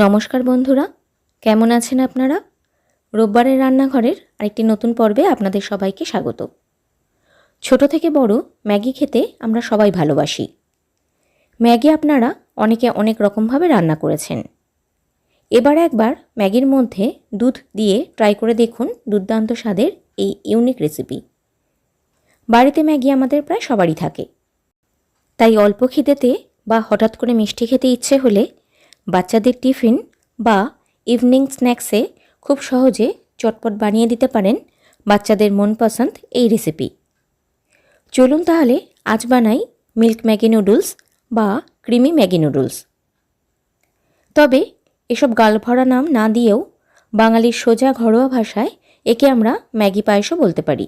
নমস্কার বন্ধুরা, কেমন আছেন আপনারা? রোববারের রান্নাঘরের আরেকটি নতুন পর্বে আপনাদের সবাইকে স্বাগত। ছোট থেকে বড় ম্যাগি খেতে আমরা সবাই ভালোবাসি। ম্যাগি আপনারা অনেকে অনেক রকমভাবে রান্না করেছেন। এবার একবার ম্যাগির মধ্যে দুধ দিয়ে ট্রাই করে দেখুন দুর্দান্ত স্বাদের এই ইউনিক রেসিপি। বাড়িতে ম্যাগি আমাদের প্রায় সবারই থাকে, তাই অল্প খিদেতে বা হঠাৎ করে মিষ্টি খেতে ইচ্ছে হলে বাচ্চাদের টিফিন বা ইভিনিং স্ন্যাক্সে খুব সহজে চটপট বানিয়ে দিতে পারেন বাচ্চাদের মনপসন্দ এই রেসিপি। চলুন তাহলে আজ বানাই মিল্ক ম্যাগি নুডলস বা ক্রিমি ম্যাগি নুডলস। তবে এসব গালভরা নাম না দিয়েও বাঙালির সোজা ঘরোয়া ভাষায় একে আমরা ম্যাগি পায়েসও বলতে পারি।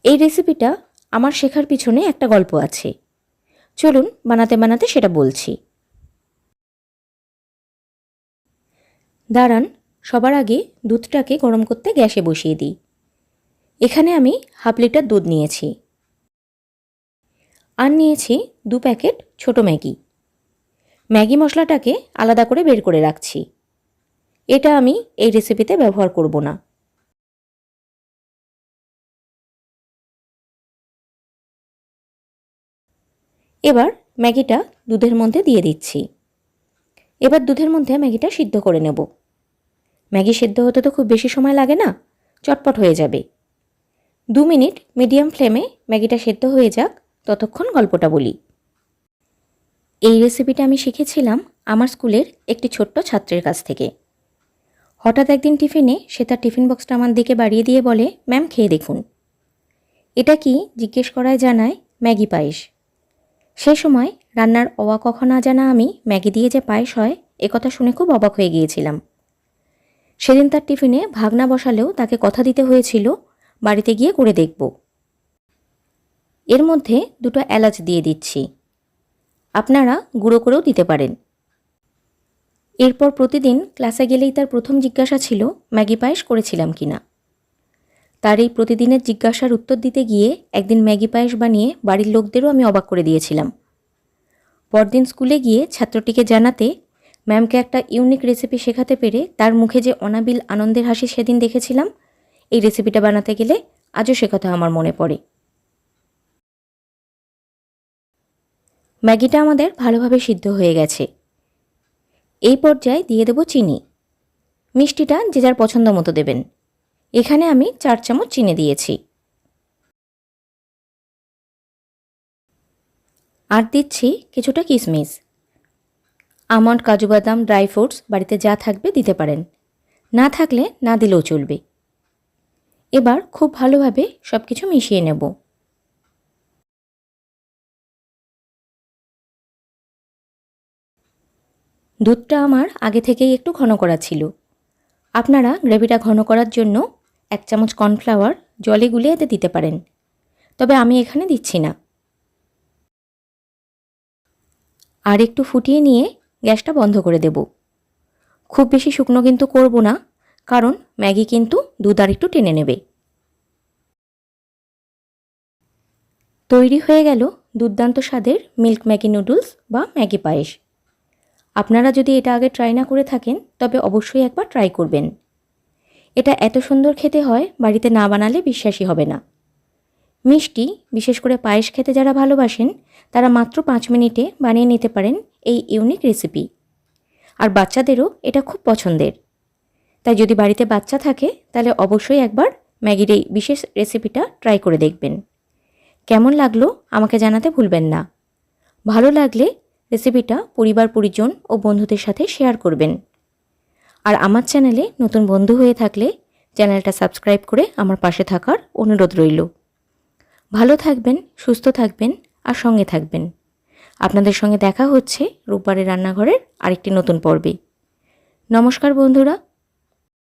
এই রেসিপিটা আমার শেখার পিছনে একটা গল্প আছে, চলুন বানাতে বানাতে সেটা বলছি। দাঁড়ান, সবার আগে দুধটাকে গরম করতে গ্যাসে বসিয়ে দিই। এখানে আমি হাফ লিটার দুধ নিয়েছি আর নিয়েছি 2 প্যাকেট ছোট ম্যাগি। ম্যাগি মশলাটাকে আলাদা করে বের করে রাখছি, এটা আমি এই রেসিপিতে ব্যবহার করব না। এবার ম্যাগিটা দুধের মধ্যে দিয়ে দিচ্ছি। এবার দুধের মধ্যে ম্যাগিটা সিদ্ধ করে নেব। ম্যাগি সিদ্ধ হতে তো খুব বেশি সময় লাগে না, চটপট হয়ে যাবে। 2 মিনিট মিডিয়াম ফ্লেমে ম্যাগিটা সেদ্ধ হয়ে যাক, ততক্ষণ গল্পটা বলি। এই রেসিপিটা আমি শিখেছিলাম আমার স্কুলের একটি ছোট্ট ছাত্রের কাছ থেকে। হঠাৎ একদিন টিফিনে সে তার টিফিন বক্সটা আমার দিকে বাড়িয়ে দিয়ে বলে, ম্যাম খেয়ে দেখুন। এটা কি জিজ্ঞেস করায় জানায় ম্যাগি পায়েস। সে সময় রান্নার অবাক ক না জানা আমি ম্যাগি দিয়ে যে পায়েস হয় একথা শুনে খুব অবাক হয়ে গিয়েছিলাম। সেদিন তার টিফিনে ভাগনা বসালেও তাকে কথা দিতে হয়েছিল বাড়িতে গিয়ে করে দেখব। এর মধ্যে 2টো এলাচ দিয়ে দিচ্ছি, আপনারা গুঁড়ো করেও দিতে পারেন। এরপর প্রতিদিন ক্লাসে গেলেই তার প্রথম জিজ্ঞাসা ছিল ম্যাগি পায়েস করেছিলাম কিনা। তার এই প্রতিদিনের জিজ্ঞাসার উত্তর দিতে গিয়ে একদিন ম্যাগি পায়েস বানিয়ে বাড়ির লোকদেরও আমি অবাক করে দিয়েছিলাম। পরদিন স্কুলে গিয়ে ছাত্রটিকে জানাতে ম্যামকে একটা ইউনিক রেসিপি শেখাতে পেরে তার মুখে যে অনাবিল আনন্দের হাসি সেদিন দেখেছিলাম, এই রেসিপিটা বানাতে গেলে আজও সে কথা আমার মনে পড়ে। ম্যাগিটা আমাদের ভালোভাবে সিদ্ধ হয়ে গেছে। এই পর্যায়ে দিয়ে দেব চিনি। মিষ্টিটা যে যার পছন্দ মতো দেবেন। এখানে আমি 4 চামচ চিনি দিয়েছি। আর দিচ্ছি কিছুটা কিশমিশ। আমন্ড, কাজু বাদাম, ড্রাই ফ্রুটস বাড়িতে যা থাকবে দিতে পারেন, না থাকলে না দিলেও চলবে। এবার খুব ভালোভাবে সব কিছু মিশিয়ে নেব। দুধটা আমার আগে থেকেই একটু ঘন করা ছিল। আপনারা গ্রেভিটা ঘন করার জন্য 1 চামচ কর্নফ্লাওয়ার জলে গুলিয়ে এতে দিতে পারেন, তবে আমি এখানে দিচ্ছি না। আর একটু ফুটিয়ে নিয়ে গ্যাসটা বন্ধ করে দেব। খুব বেশি শুকনো কিন্তু করব না, কারণ ম্যাগি কিন্তু দুধ আর একটু টেনে নেবে। তৈরি হয়ে গেল দুর্দান্ত স্বাদের মিল্ক ম্যাগি নুডলস বা ম্যাগি পায়েস। আপনারা যদি এটা আগে ট্রাই না করে থাকেন তবে অবশ্যই একবার ট্রাই করবেন। এটা এত সুন্দর খেতে হয় বাড়িতে না বানালে বিশ্বাসই হবে না। মিষ্টি, বিশেষ করে পায়েস খেতে যারা ভালোবাসেন তারা মাত্র 5 মিনিটে বানিয়ে নিতে পারেন এই ইউনিক রেসিপি। আর বাচ্চাদেরও এটা খুব পছন্দের। তাই যদি বাড়িতে বাচ্চা থাকে তাহলে অবশ্যই একবার ম্যাগির এই বিশেষ রেসিপিটা ট্রাই করে দেখবেন। কেমন লাগলো আমাকে জানাতে ভুলবেন না। ভালো লাগলে রেসিপিটা পরিবার পরিজন ও বন্ধুদের সাথে শেয়ার করবেন। আর আমার চ্যানেলে নতুন বন্ধু হয়ে থাকলে চ্যানেলটা সাবস্ক্রাইব করে আমার পাশে থাকার অনুরোধ রইল। ভালো থাকবেন, সুস্থ থাকবেন আর সঙ্গে থাকবেন। আপনাদের সঙ্গে দেখা হচ্ছে রোববারের রান্নাঘরের আরেকটি নতুন পর্বে। নমস্কার বন্ধুরা।